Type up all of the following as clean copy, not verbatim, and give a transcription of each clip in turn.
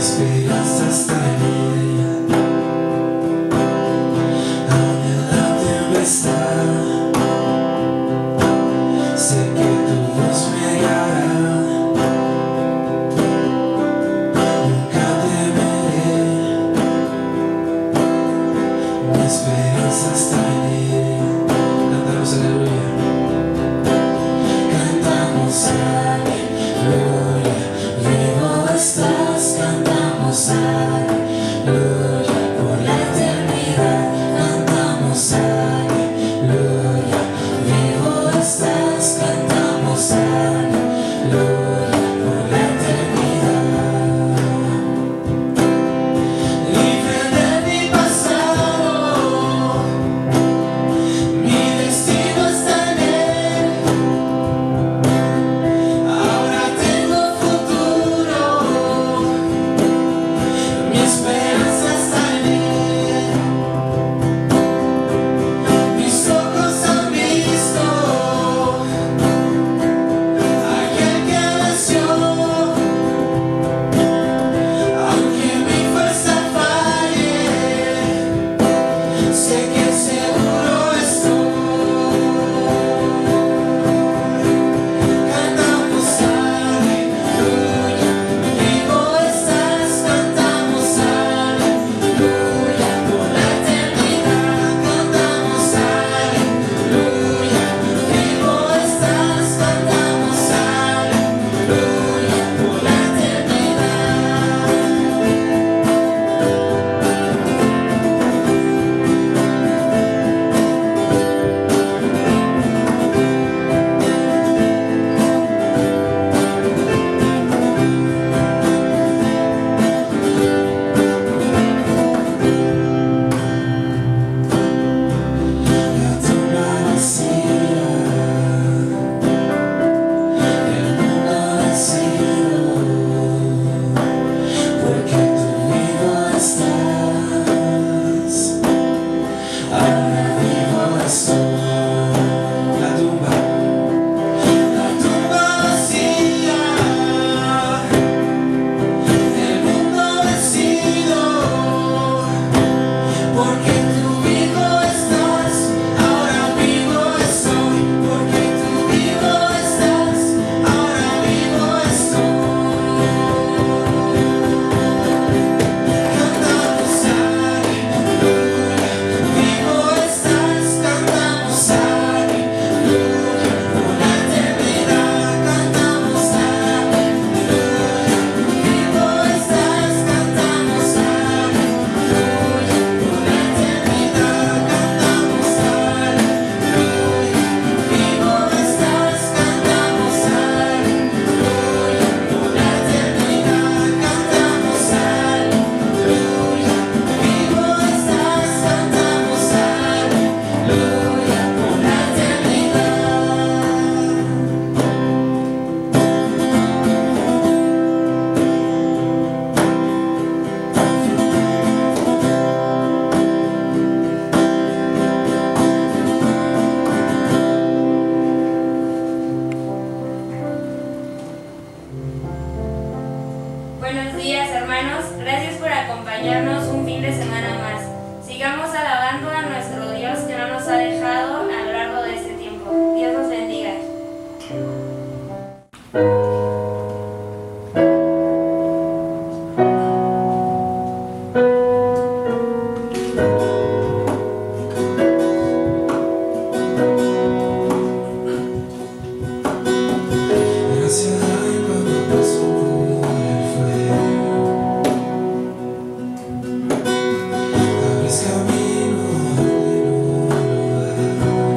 esperanza está en ella. Aún en la tempestad, sé que tu voz me guiará. Nunca temeré, mi esperanza está en ella. Cantamos aleluya. Cantamos aleluya, vivo estás, cantamos aleluya, por la eternidad, cantamos aleluya, vivo estás, cantamos aleluya, por la eternidad. Libre de mi pasado, mi destino está en él. Ahora tengo futuro, mi esperanza está en él. Mis ojos han visto aquel que venció. Aunque mi fuerza falle, sé que seguro estoy. Cantamos aleluya, vivo estás, cantamos aleluya, por la eternidad, cantamos aleluya, vivo estás, cantamos aleluya, por la eternidad. La tumba vacía, el mundo vencido, porque tú vivo estás, ahora vivo estoy. La tumba vacía, el mundo vencido, porque tú vivo estás, ahora vivo estoy, porque tú vivo estás, ahora vivo estoy. Cantamos aleluya, vivo estás, cantamos aleluya, por la eternidad, cantamos aleluya, vivo estás, cantamos aleluya, por la eternidad, cantamos aleluya, vivo estás, cantamos aleluya, por la eternidad, cantamos aleluya, vivo estás, cantamos aleluya, por la Buenos días, hermanos. Gracias por acompañarnos un fin de semana más. Sigamos alabando a nuestro Dios que no nos ha dejado a lo largo de este tiempo. Dios nos bendiga. Gracias hay cuando paso por el fuego, abres camino donde no lo hay.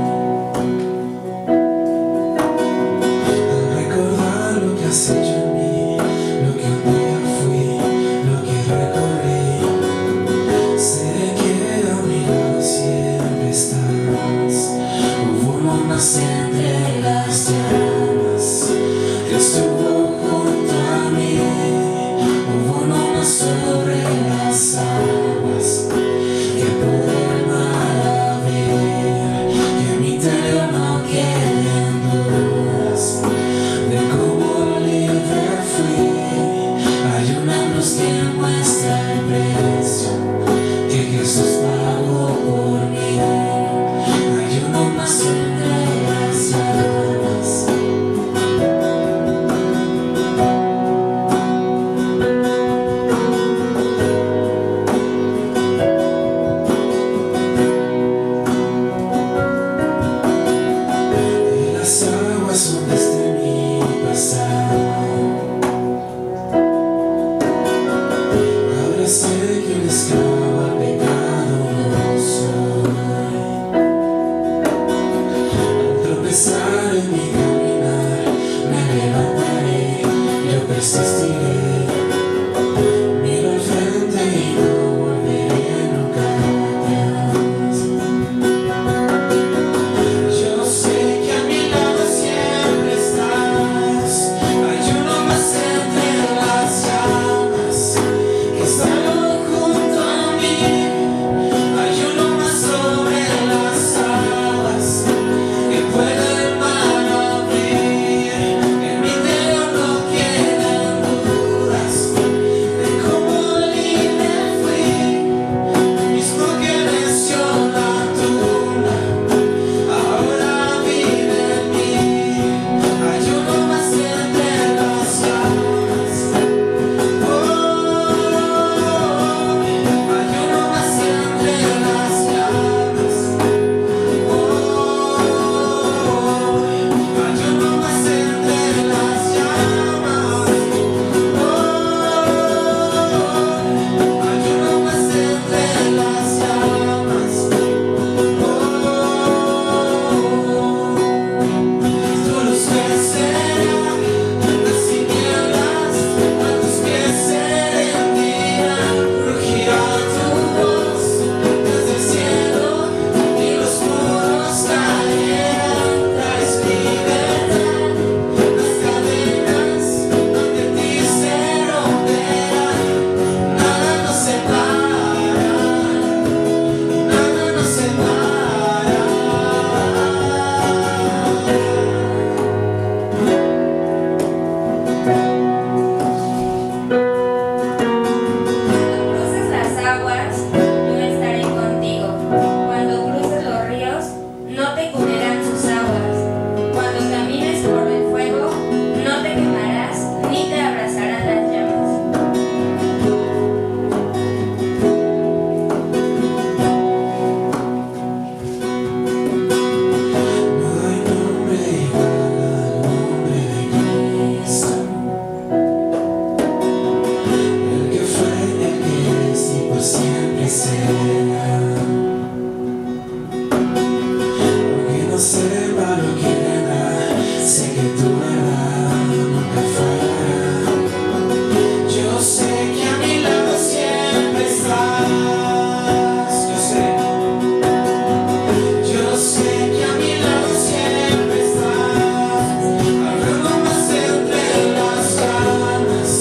Yo sé que a mi lado siempre estás. Hablando más entre las ramas,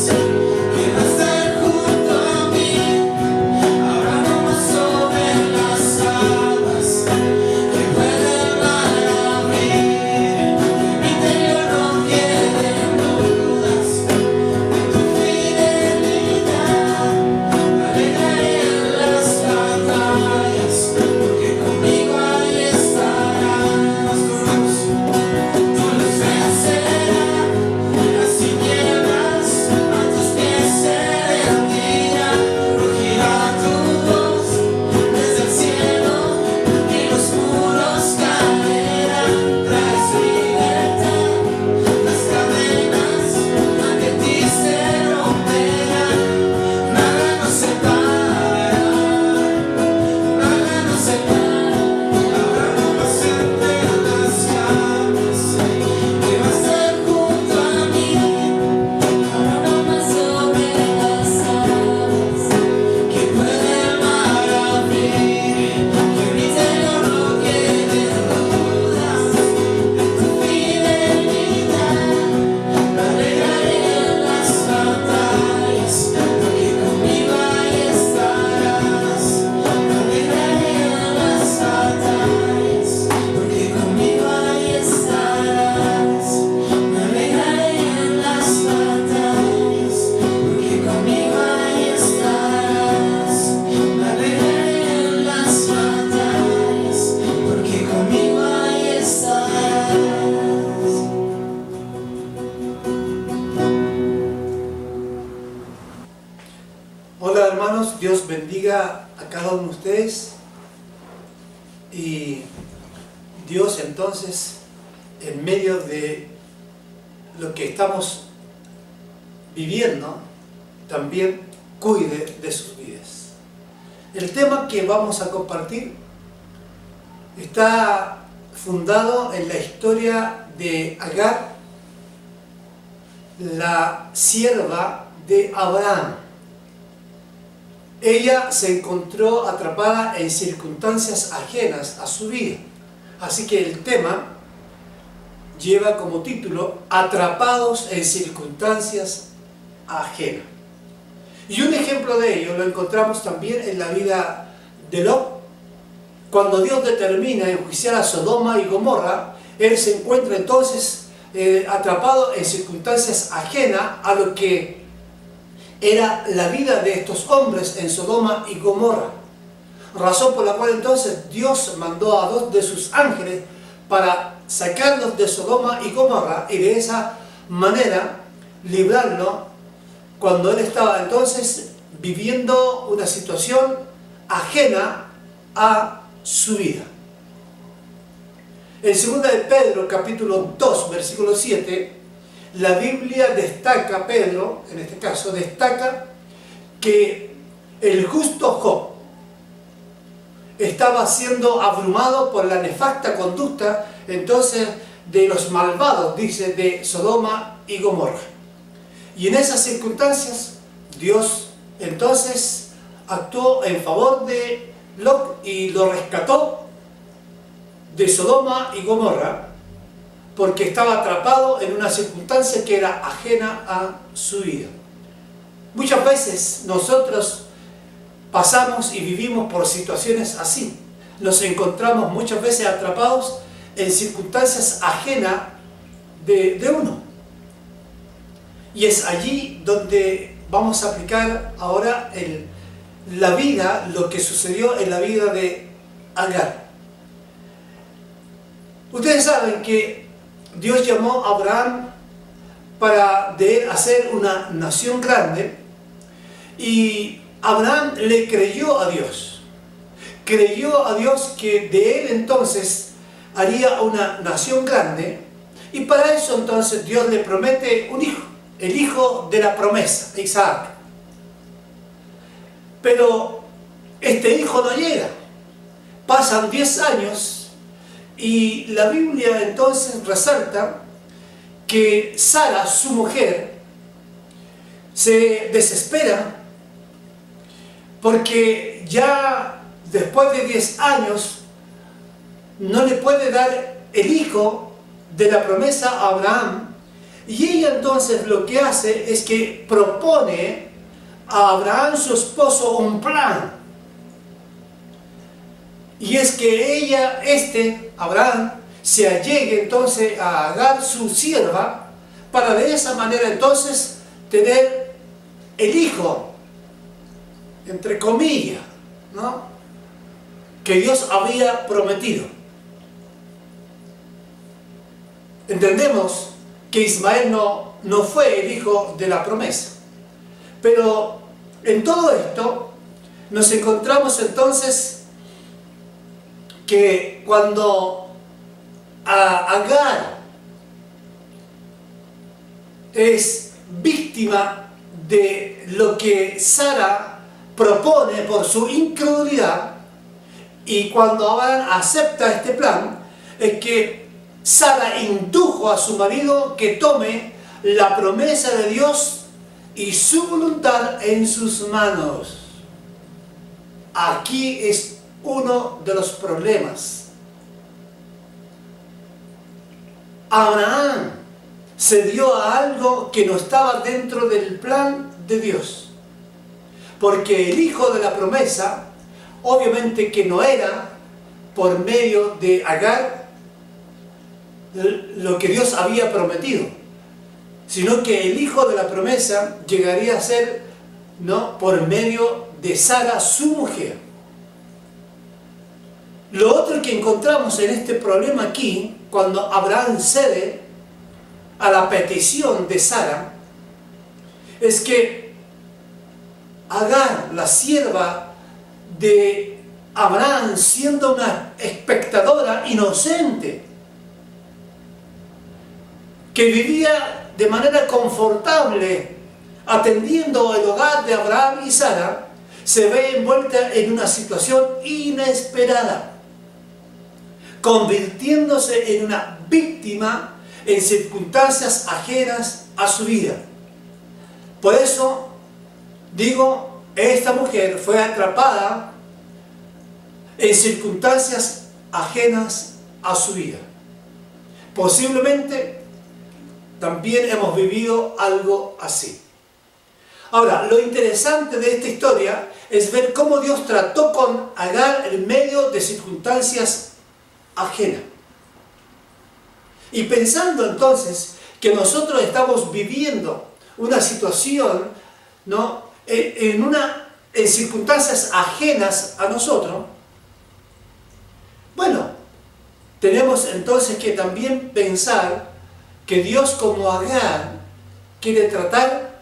que vas a estar junto a mí. Hablando más sobre las aguas que puede el mar abrir. En mi interior no queden dudas de tu fidelidad. Me alegraré en las batallas, porque conmigo ahí estarás. Tu luz vencerá las tinieblas, a tus pies se rendirá. Rugirá tu voz desde el cielo y los muros caerán. Traes libertad, las cadenas ante ti se romperán. Nada nos separará, nada nos separará. Habrá más entre las llamas, que va a estar junto a mí. Habrá más sobre las aguas, que puede el mar abrir. Que en mi interior no queden dudas de tu fidelidad. Me alegraré en las batallas, porque conmigo ahí estarás. Me alegraré en las batallas, porque conmigo ahí estarás. Me alegraré en las batallas, porque conmigo ahí estarás. Me alegraré en las batallas, porque conmigo ahí estarás. Hola hermanos, Dios bendiga a cada uno de ustedes. Y Dios entonces, en medio de lo que estamos viviendo, también cuide de sus vidas. El tema que vamos a compartir está fundado en la historia de Agar, la sierva de Abraham. Ella se encontró atrapada en circunstancias ajenas a su vida. Así que el tema lleva como título Atrapados en circunstancias ajenas. Y un ejemplo de ello lo encontramos también en la vida de Lot. Cuando Dios determina enjuiciar a Sodoma y Gomorra, él se encuentra entonces atrapado en circunstancias ajenas a lo que era la vida de estos hombres en Sodoma y Gomorra. Razón por la cual entonces Dios mandó a 2 de sus ángeles para sacarlos de Sodoma y Gomorra y de esa manera librarlo cuando él estaba entonces viviendo una situación ajena a su vida. En 2 de Pedro capítulo 2 versículo 7, la Biblia destaca, Pedro en este caso destaca que el justo Job estaba siendo abrumado por la nefasta conducta entonces de los malvados, dice, de Sodoma y Gomorra. Y en esas circunstancias Dios entonces actuó en favor de Lot y lo rescató de Sodoma y Gomorra, porque estaba atrapado en una circunstancia que era ajena a su vida. Muchas veces nosotros pasamos y vivimos por situaciones así. Nos encontramos muchas veces atrapados en circunstancias ajenas de uno. Y es allí donde vamos a aplicar ahora la vida, lo que sucedió en la vida de Agar. Ustedes saben que Dios llamó a Abraham para de él hacer una nación grande, y Abraham le creyó a Dios. Creyó a Dios que de él entonces haría una nación grande, y para eso entonces Dios le promete un hijo, el hijo de la promesa, Isaac. Pero este hijo no llega. Pasan 10 años y la Biblia entonces resalta que Sara, su mujer, se desespera porque ya después de 10 años no le puede dar el hijo de la promesa a Abraham, y ella entonces lo que hace es que propone a Abraham, su esposo, un plan. Y es que ella, Abraham, se allegue entonces a Agar, su sierva, para de esa manera entonces tener el hijo, entre comillas, ¿no?, que Dios había prometido. Entendemos que Ismael no fue el hijo de la promesa. Pero en todo esto nos encontramos entonces que cuando Agar es víctima de lo que Sara propone por su incredulidad, y cuando Abraham acepta este plan, es que Sara indujo a su marido que tome la promesa de Dios y su voluntad en sus manos. Aquí es uno de los problemas. Abraham se dio a algo que no estaba dentro del plan de Dios, porque el hijo de la promesa, obviamente que no era por medio de Agar lo que Dios había prometido, sino que el hijo de la promesa llegaría a ser, ¿no?, por medio de Sara, su mujer. Lo otro que encontramos en este problema aquí, cuando Abraham cede a la petición de Sara, es que Agar, la sierva de Abraham, siendo una espectadora inocente, que vivía de manera confortable atendiendo el hogar de Abraham y Sara, se ve envuelta en una situación inesperada, convirtiéndose en una víctima en circunstancias ajenas a su vida. Por eso digo, esta mujer fue atrapada en circunstancias ajenas a su vida. Posiblemente también hemos vivido algo así. Ahora, lo interesante de esta historia es ver cómo Dios trató con Agar en medio de circunstancias ajenas. Y pensando entonces que nosotros estamos viviendo una situación, ¿no?, en circunstancias ajenas a nosotros, bueno, tenemos entonces que también pensar que Dios, como Agar, quiere tratar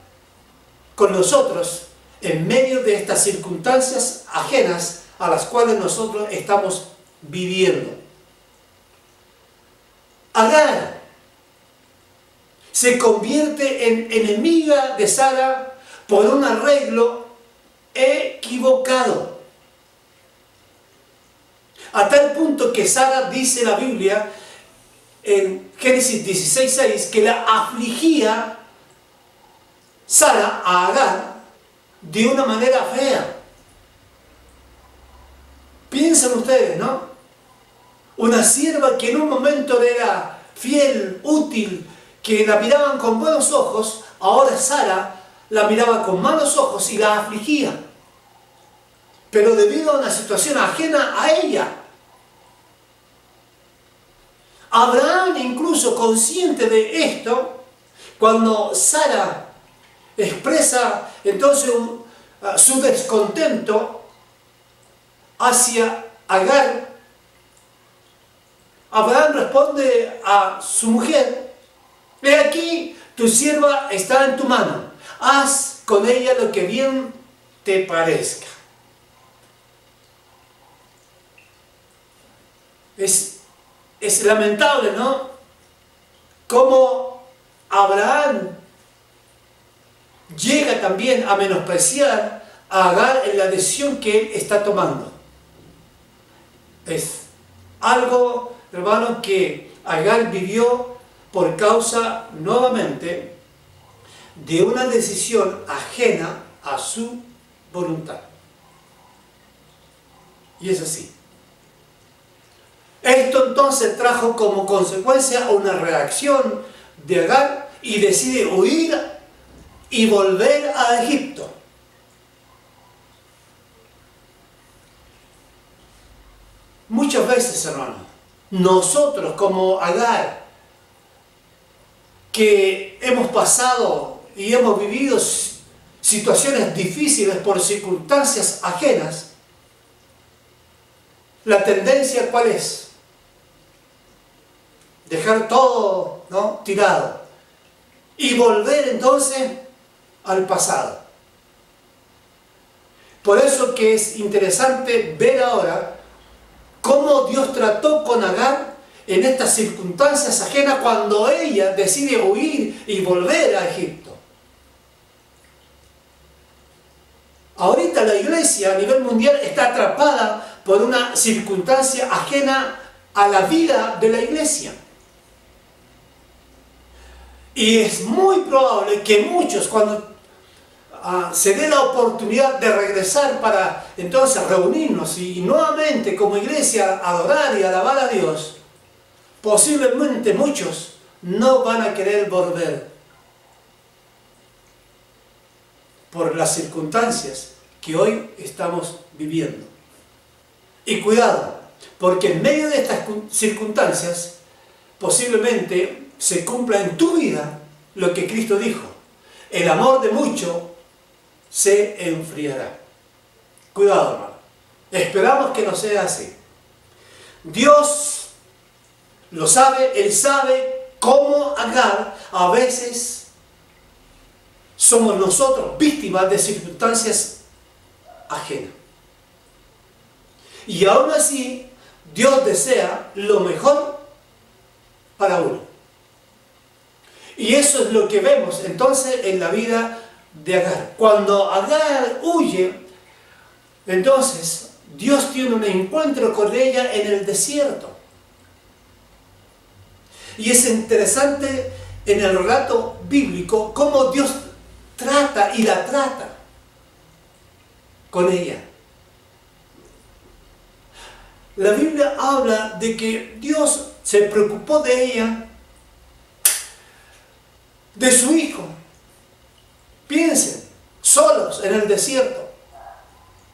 con nosotros en medio de estas circunstancias ajenas a las cuales nosotros estamos viviendo. Agar se convierte en enemiga de Sara por un arreglo equivocado. A tal punto que Sara, dice la Biblia en Génesis 16:6, que la afligía Sara a Agar de una manera fea. Piensen ustedes, ¿no? Una sierva que en un momento era fiel, útil, que la miraban con buenos ojos, ahora Sara la miraba con malos ojos y la afligía, pero debido a una situación ajena a ella. Abraham, incluso consciente de esto, cuando Sara expresa entonces su descontento hacia Agar, Abraham responde a su mujer: he aquí, tu sierva está en tu mano, haz con ella lo que bien te parezca. Es lamentable, ¿no?, cómo Abraham llega también a menospreciar a Agar en la decisión que él está tomando. Es algo, hermano, que Agar vivió por causa, nuevamente, de una decisión ajena a su voluntad. Y es así. Esto entonces trajo como consecuencia una reacción de Agar y decide huir y volver a Egipto. Muchas veces, hermanos, nosotros como Agar, que hemos pasado y hemos vivido situaciones difíciles por circunstancias ajenas, la tendencia ¿cuál es? Dejar todo, ¿no?, tirado y volver entonces al pasado. Por eso que es interesante ver ahora cómo Dios trató con Agar en estas circunstancias ajenas cuando ella decide huir y volver a Egipto. Ahorita la iglesia a nivel mundial está atrapada por una circunstancia ajena a la vida de la iglesia. Y es muy probable que muchos, cuando se dé la oportunidad de regresar para entonces reunirnos y nuevamente como iglesia adorar y alabar a Dios, posiblemente muchos no van a querer volver por las circunstancias que hoy estamos viviendo. Y cuidado, porque en medio de estas circunstancias posiblemente se cumpla en tu vida lo que Cristo dijo: el amor de muchos se enfriará. Cuidado, hermano. Esperamos que no sea así. Dios lo sabe, Él sabe cómo Agar a veces somos nosotros víctimas de circunstancias ajenas. Y aún así, Dios desea lo mejor para uno. Y eso es lo que vemos entonces en la vida de Agar. Cuando Agar huye, entonces Dios tiene un encuentro con ella en el desierto. Y es interesante en el relato bíblico cómo Dios trata y la trata con ella. La Biblia habla de que Dios se preocupó de ella, de su hijo. Piensen, solos en el desierto,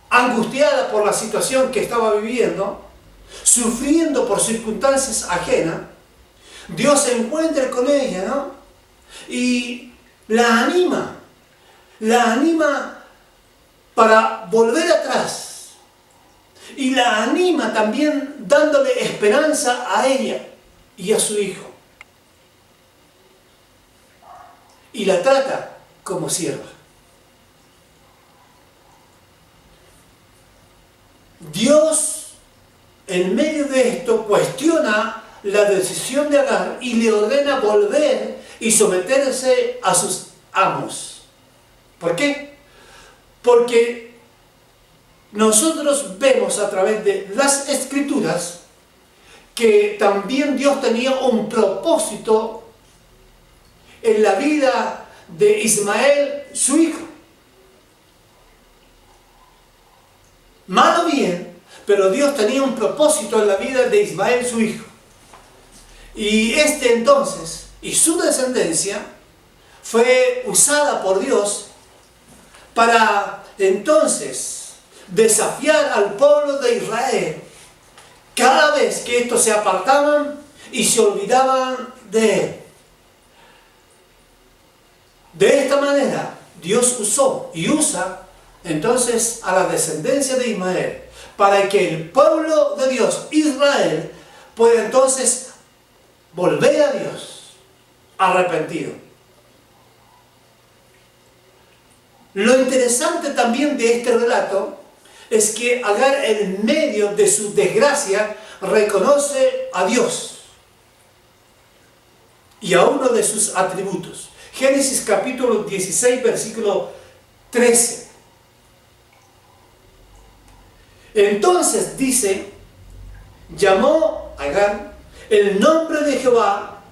angustiada por la situación que estaba viviendo, sufriendo por circunstancias ajenas, Dios se encuentra con ella, ¿no? Y la anima para volver atrás. Y la anima también dándole esperanza a ella y a su hijo. Y la trata como sierva. Dios, en medio de esto, cuestiona la decisión de Agar y le ordena volver y someterse a sus amos. ¿Por qué? Porque nosotros vemos a través de las Escrituras que también Dios tenía un propósito en la vida de Ismael, su hijo. Mal o bien, pero Dios tenía un propósito en la vida de Ismael, su hijo. Y este entonces, y su descendencia, fue usada por Dios para entonces desafiar al pueblo de Israel cada vez que estos se apartaban y se olvidaban de Él. De esta manera, Dios usó y usa entonces a la descendencia de Ismael para que el pueblo de Dios, Israel, pueda entonces volver a Dios arrepentido. Lo interesante también de este relato es que Agar, en medio de su desgracia, reconoce a Dios y a uno de sus atributos. Génesis capítulo 16, versículo 13. Entonces dice, llamó Agar el nombre de Jehová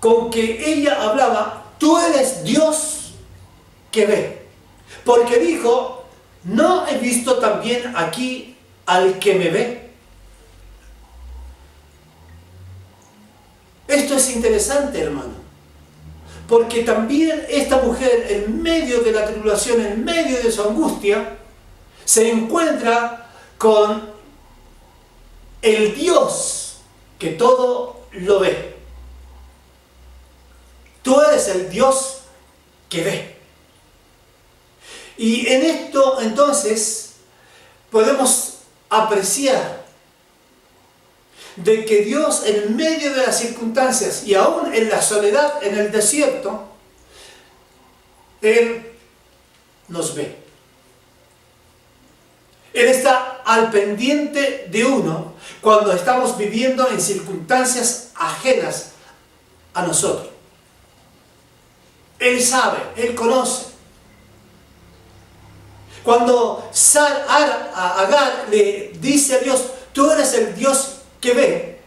con que ella hablaba: tú eres Dios que ve. Porque dijo: no he visto también aquí al que me ve. Esto es interesante, hermano, porque también esta mujer, en medio de la tribulación, en medio de su angustia, se encuentra con el Dios que todo lo ve. Tú eres el Dios que ve. Y en esto, entonces, podemos apreciar de que Dios, en medio de las circunstancias y aún en la soledad, en el desierto, Él nos ve. Él está al pendiente de uno cuando estamos viviendo en circunstancias ajenas a nosotros. Él sabe, Él conoce. Cuando Agar le dice a Dios, tú eres el Dios que ve,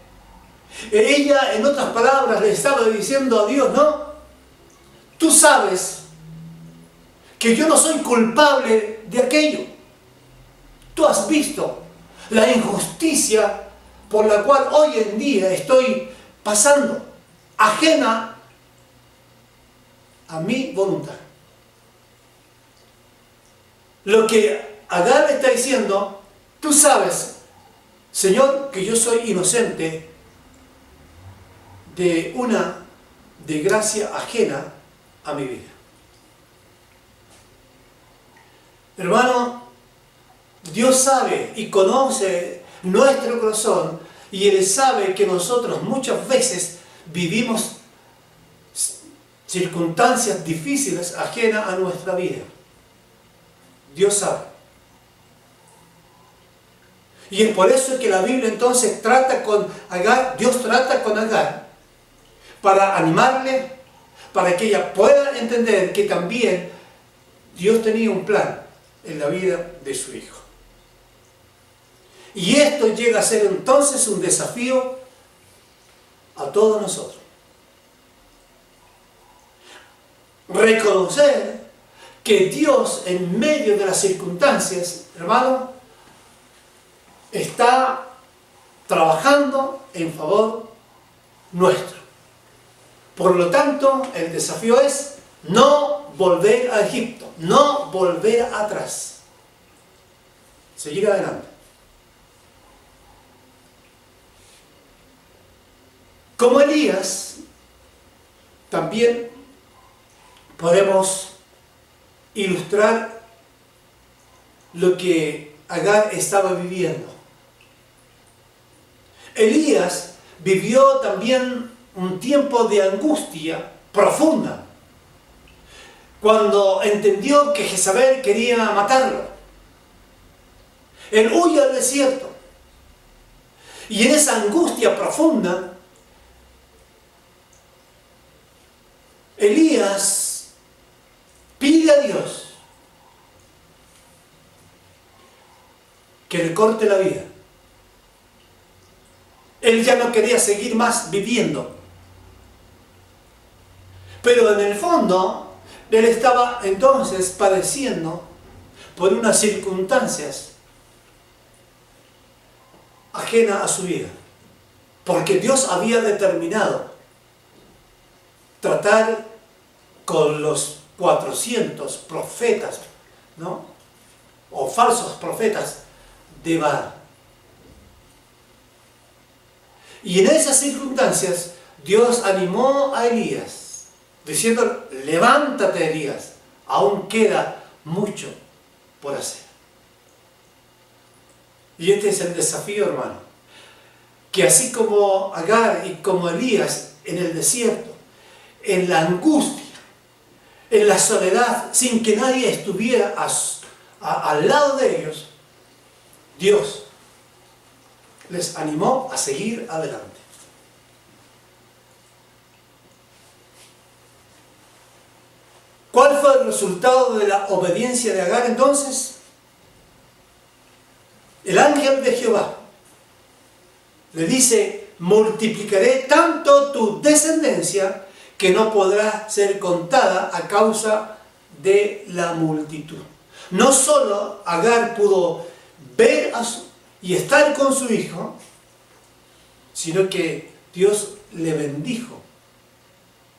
ella, en otras palabras, le estaba diciendo a Dios, no, tú sabes que yo no soy culpable de aquello. Tú has visto la injusticia por la cual hoy en día estoy pasando, ajena a mi voluntad. Lo que Agar está diciendo, tú sabes, Señor, que yo soy inocente de una desgracia ajena a mi vida. Hermano, Dios sabe y conoce nuestro corazón y Él sabe que nosotros muchas veces vivimos circunstancias difíciles ajenas a nuestra vida. Dios sabe. Y es por eso que la Biblia entonces trata con Agar, Dios trata con Agar para animarle, para que ella pueda entender que también Dios tenía un plan en la vida de su hijo. Y esto llega a ser entonces un desafío a todos nosotros. Reconocer que Dios, en medio de las circunstancias, hermano, está trabajando en favor nuestro. Por lo tanto, el desafío es no volver a Egipto, no volver atrás, seguir adelante. Como Elías, también podemos ilustrar lo que Agar estaba viviendo. Elías vivió también un tiempo de angustia profunda cuando entendió que Jezabel quería matarlo. Él huye al desierto y en esa angustia profunda Elías pide a Dios que le corte la vida. Él ya no quería seguir más viviendo. Pero en el fondo, él estaba entonces padeciendo por unas circunstancias ajenas a su vida. Porque Dios había determinado tratar con los 400 profetas, ¿no? O falsos profetas de Baal. Y en esas circunstancias Dios animó a Elías diciendo, levántate Elías, aún queda mucho por hacer. Y este es el desafío, hermano, que así como Agar y como Elías en el desierto, en la angustia, en la soledad, sin que nadie estuviera al lado de ellos, Dios les animó a seguir adelante. ¿Cuál fue el resultado de la obediencia de Agar entonces? El ángel de Jehová le dice, multiplicaré tanto tu descendencia que no podrá ser contada a causa de la multitud. No solo Agar pudo ver y estar con su hijo, sino que Dios le bendijo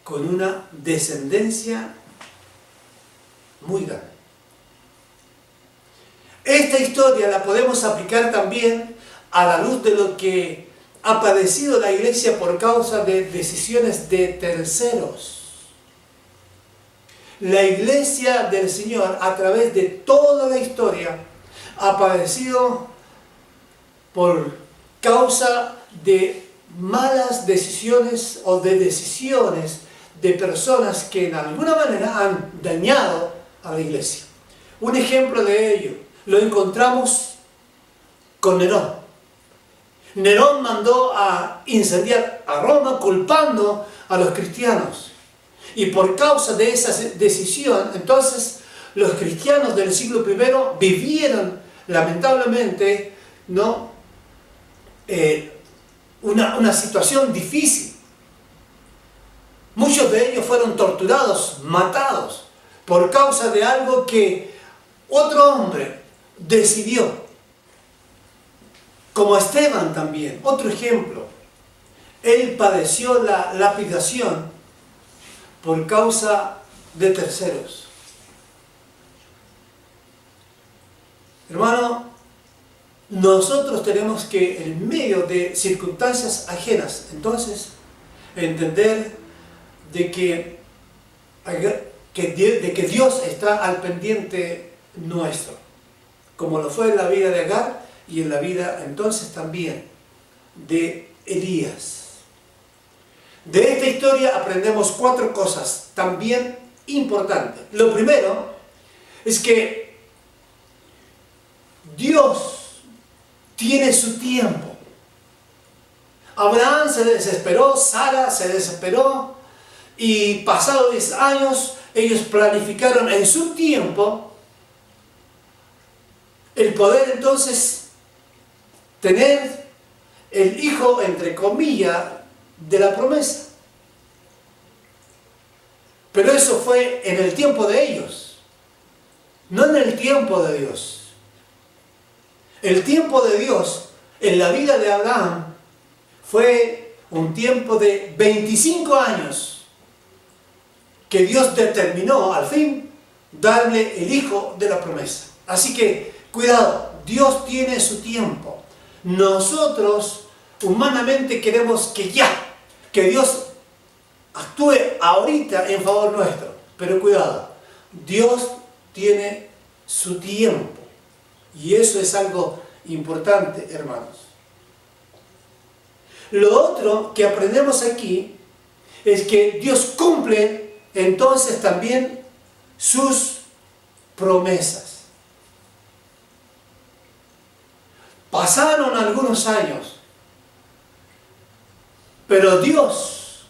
con una descendencia muy grande. Esta historia la podemos aplicar también a la luz de lo que ha padecido la iglesia por causa de decisiones de terceros. La iglesia del Señor, a través de toda la historia, ha padecido por causa de malas decisiones o de decisiones de personas que en alguna manera han dañado a la iglesia. Un ejemplo de ello lo encontramos con Nerón. Nerón mandó a incendiar a Roma culpando a los cristianos. Y por causa de esa decisión, entonces, los cristianos del siglo I vivieron, lamentablemente, ¿no? Una situación difícil. Muchos de ellos fueron torturados, matados, por causa de algo que otro hombre decidió. Como Esteban también, otro ejemplo. Él padeció la lapidación por causa de terceros. Hermano, nosotros tenemos que, en medio de circunstancias ajenas, entonces, entender de que Dios está al pendiente nuestro, como lo fue en la vida de Agar y en la vida entonces también de Elías. De esta historia aprendemos 4 cosas también importantes. Lo primero es que Dios tiene su tiempo. Abraham se desesperó, Sara se desesperó, y pasados 10 años ellos planificaron en su tiempo el poder entonces tener el hijo, entre comillas, de la promesa. Pero eso fue en el tiempo de ellos, no en el tiempo de Dios. El tiempo de Dios en la vida de Abraham fue un tiempo de 25 años que Dios determinó al fin darle el hijo de la promesa. Así que cuidado, Dios tiene su tiempo. Nosotros humanamente queremos que Dios actúe ahorita en favor nuestro, pero cuidado, Dios tiene su tiempo. Y eso es algo importante, hermanos. Lo otro que aprendemos aquí es que Dios cumple entonces también sus promesas. Pasaron algunos años, pero Dios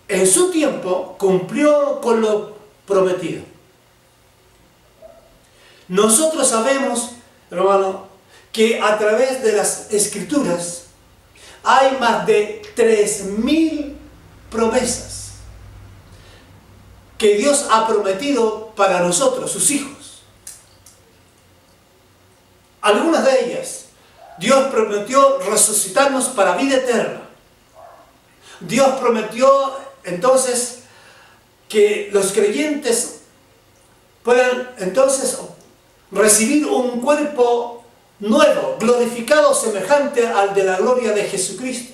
en su tiempo cumplió con lo prometido. Nosotros sabemos, hermano, que a través de las Escrituras hay más de 3.000 promesas que Dios ha prometido para nosotros, sus hijos. Algunas de ellas, Dios prometió resucitarnos para vida eterna. Dios prometió entonces que los creyentes puedan entonces recibir un cuerpo nuevo, glorificado, semejante al de la gloria de Jesucristo.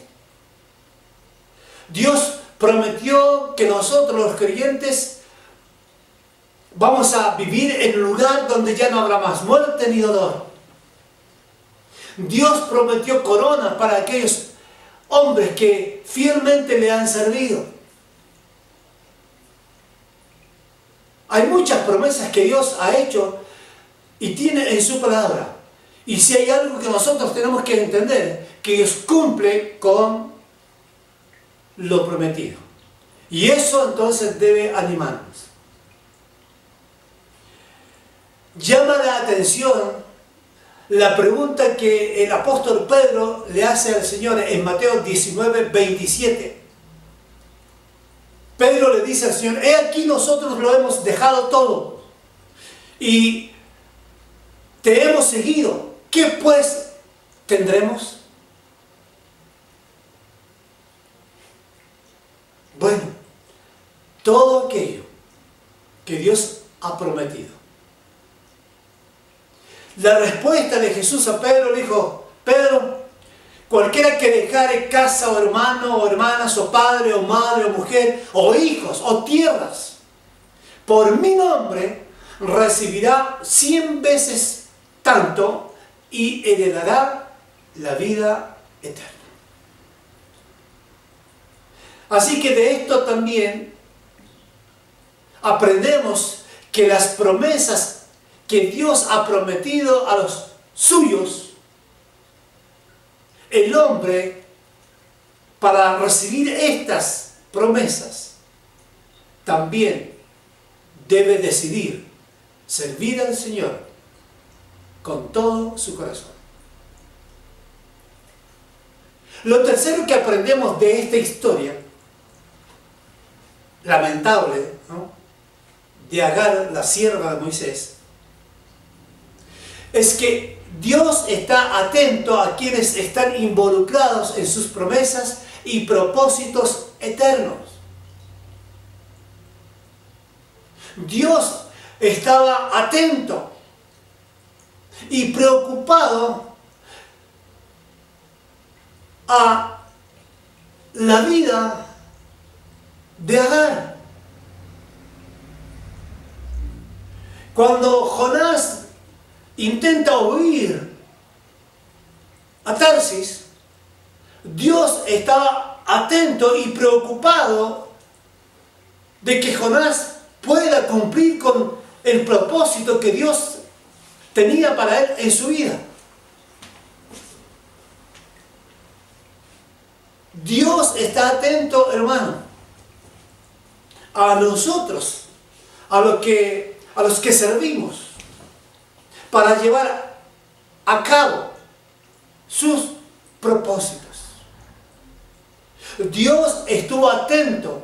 Dios prometió que nosotros los creyentes vamos a vivir en un lugar donde ya no habrá más muerte ni dolor. Dios prometió coronas para aquellos hombres que fielmente le han servido. Hay muchas promesas que Dios ha hecho y tiene en su palabra. Y si hay algo que nosotros tenemos que entender, que Dios cumple con lo prometido. Y eso entonces debe animarnos. Llama la atención la pregunta que el apóstol Pedro le hace al Señor en Mateo 19:27. Pedro le dice al Señor: he aquí nosotros lo hemos dejado todo y te hemos seguido. ¿Qué pues tendremos? Bueno, todo aquello que Dios ha prometido. La respuesta de Jesús a Pedro le dijo: Pedro, cualquiera que dejare casa o hermano o hermanas o padre o madre o mujer o hijos o tierras por mi nombre, recibirá 100 veces tanto y heredará la vida eterna. Así que de esto también aprendemos que las promesas que Dios ha prometido a los suyos, el hombre, para recibir estas promesas, también debe decidir servir al Señor con todo su corazón. Lo tercero que aprendemos de esta historia lamentable, ¿no?, de Agar, la sierva de Moisés, es que Dios está atento a quienes están involucrados en sus promesas y propósitos eternos. Dios estaba atento y preocupado a la vida de Agar. Cuando Jonás intenta huir a Tarsis, Dios estaba atento y preocupado de que Jonás pueda cumplir con el propósito que Dios tenía para él en su vida. Dios está atento, hermano, a nosotros, a los que servimos, para llevar a cabo sus propósitos. Dios estuvo atento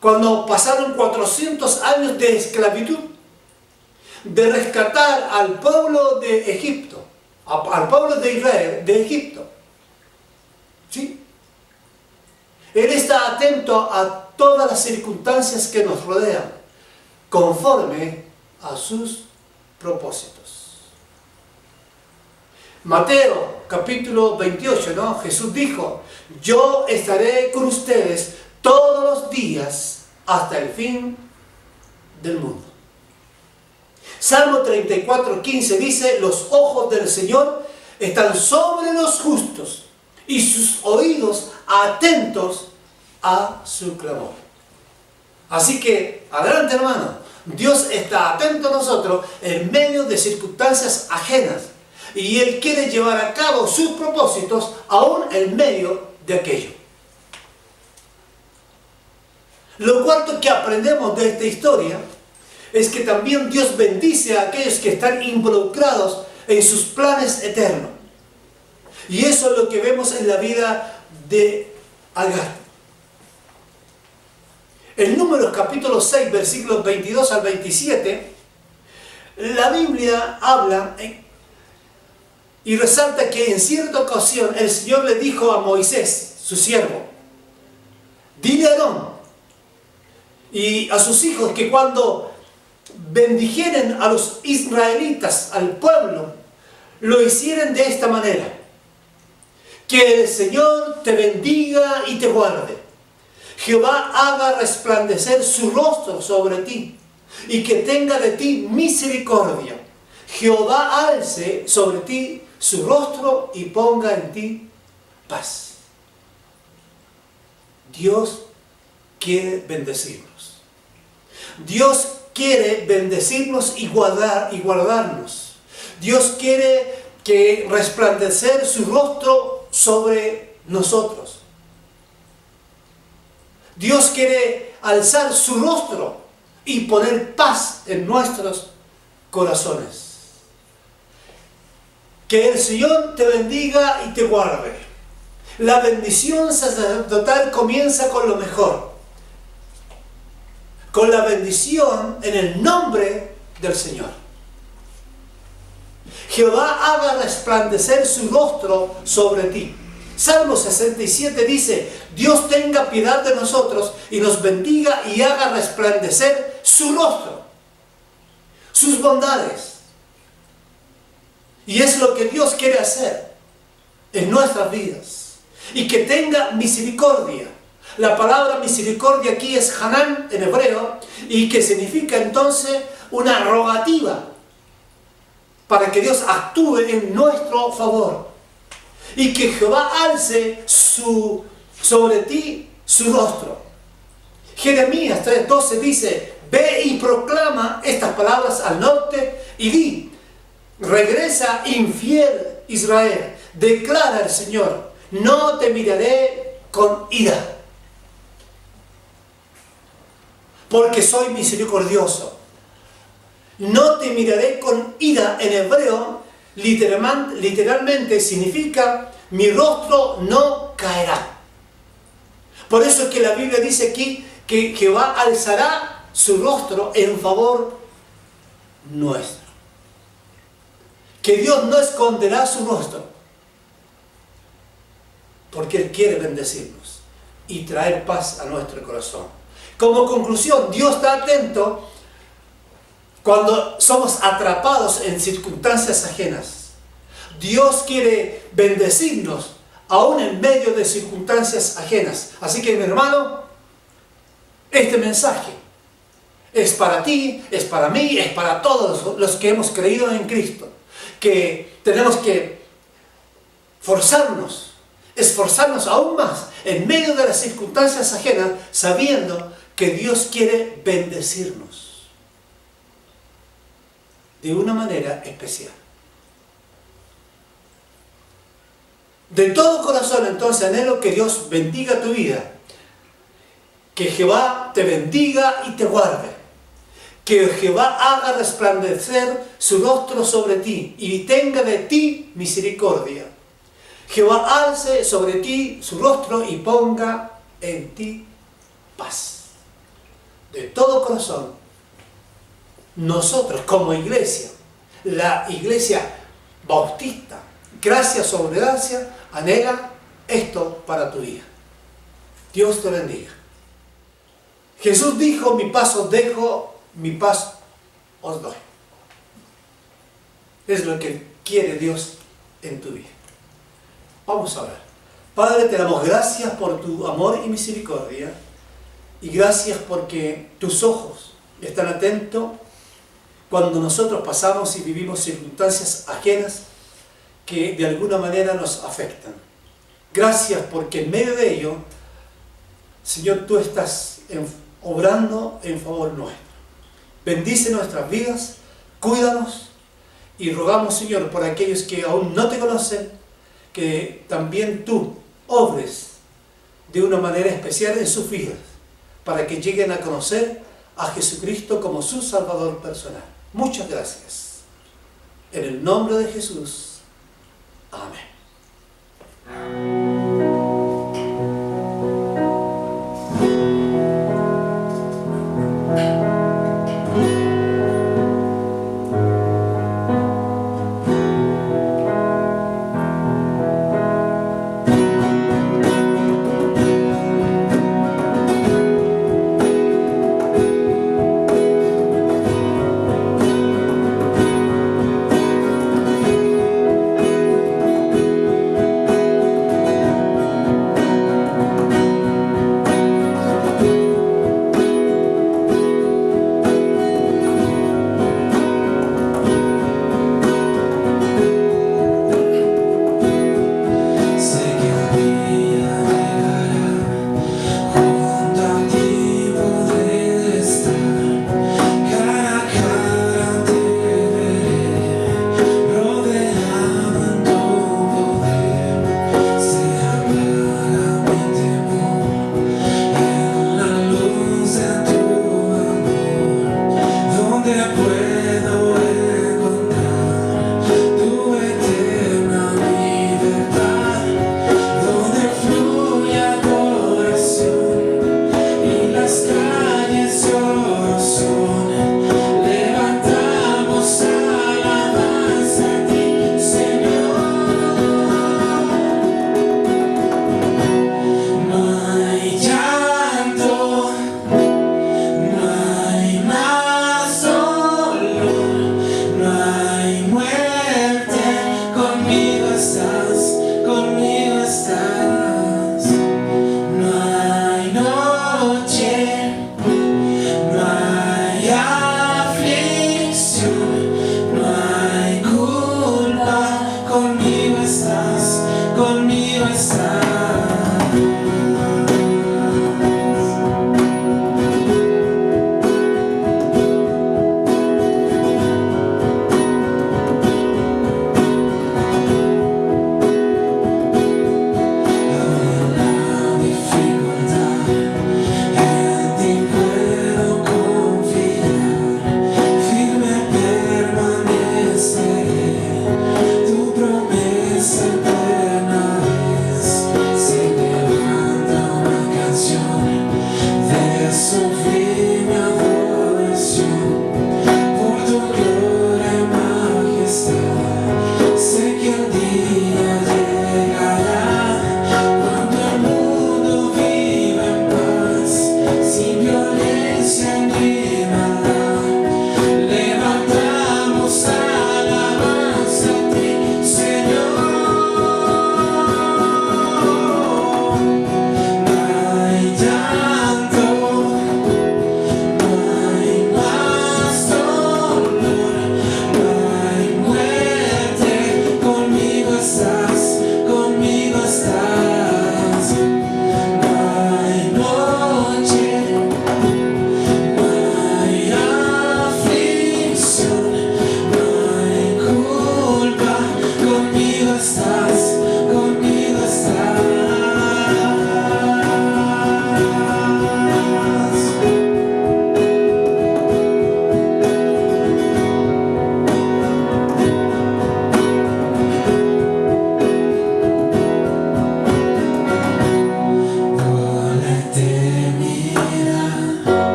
cuando pasaron 400 años de esclavitud, de rescatar al pueblo de Egipto, al pueblo de Israel, de Egipto. ¿Sí? Él está atento a todas las circunstancias que nos rodean, conforme a sus propósitos. Mateo capítulo 28, ¿no? Jesús dijo: yo estaré con ustedes todos los días hasta el fin del mundo. Salmo 34, 15 dice: los ojos del Señor están sobre los justos y sus oídos atentos a su clamor. Así que, adelante, hermano, Dios está atento a nosotros en medio de circunstancias ajenas y Él quiere llevar a cabo sus propósitos aún en medio de aquello. Lo cuarto que aprendemos de esta historia es que también Dios bendice a aquellos que están involucrados en sus planes eternos. Y eso es lo que vemos en la vida de Agar. En Números capítulo 6, versículos 22 al 27, la Biblia habla y resalta que en cierta ocasión el Señor le dijo a Moisés, su siervo: dile a Aarón y a sus hijos que cuando bendijeren a los israelitas, al pueblo, lo hicieran de esta manera: que el Señor te bendiga y te guarde. Jehová haga resplandecer su rostro sobre ti y que tenga de ti misericordia. Jehová alce sobre ti su rostro y ponga en ti paz. Dios quiere bendecirnos. Dios quiere bendecirnos y guardarnos. Dios quiere que resplandecer su rostro sobre nosotros. Dios quiere alzar su rostro y poner paz en nuestros corazones. Que el Señor te bendiga y te guarde. La bendición sacerdotal comienza con lo mejor, con la bendición en el nombre del Señor. Jehová haga resplandecer su rostro sobre ti. Salmo 67 dice, Dios tenga piedad de nosotros y nos bendiga y haga resplandecer su rostro, sus bondades. Y es lo que Dios quiere hacer en nuestras vidas. Y que tenga misericordia. La palabra misericordia aquí es Hanán en hebreo, y que significa entonces una rogativa para que Dios actúe en nuestro favor. Y que Jehová alce sobre ti su rostro. Jeremías 3:12 dice, ve y proclama estas palabras al norte y di, regresa infiel Israel, declara el Señor, no te miraré con ira, porque soy misericordioso. No te miraré con ira en hebreo literalmente significa mi rostro no caerá. Por eso es que la Biblia dice aquí que Jehová alzará su rostro en favor nuestro. Que Dios no esconderá su rostro, porque Él quiere bendecirnos y traer paz a nuestro corazón. Como conclusión, Dios está atento cuando somos atrapados en circunstancias ajenas. Dios quiere bendecirnos aún en medio de circunstancias ajenas. Así que, mi hermano, este mensaje es para ti, es para mí, es para todos los que hemos creído en Cristo. Que tenemos que esforzarnos aún más en medio de las circunstancias ajenas, sabiendo que Dios quiere bendecirnos de una manera especial. De todo corazón, entonces, anhelo que Dios bendiga tu vida. Que Jehová te bendiga y te guarde. Que Jehová haga resplandecer su rostro sobre ti y tenga de ti misericordia. Jehová alce sobre ti su rostro y ponga en ti paz. De todo corazón, nosotros como iglesia, la iglesia bautista, gracia sobre gracia, anhela esto para tu vida. Dios te bendiga. Jesús dijo, mi paz os dejo, mi paz os doy. Es lo que quiere Dios en tu vida. Vamos a ver. Padre, te damos gracias por tu amor y misericordia, y gracias porque tus ojos están atentos cuando nosotros pasamos y vivimos circunstancias ajenas que de alguna manera nos afectan. Gracias porque en medio de ello, Señor, tú estás obrando en favor nuestro. Bendice nuestras vidas, cuídanos, y rogamos, Señor, por aquellos que aún no te conocen, que también tú obres de una manera especial en sus vidas, para que lleguen a conocer a Jesucristo como su Salvador personal. Muchas gracias. En el nombre de Jesús. Amén.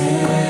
Ven.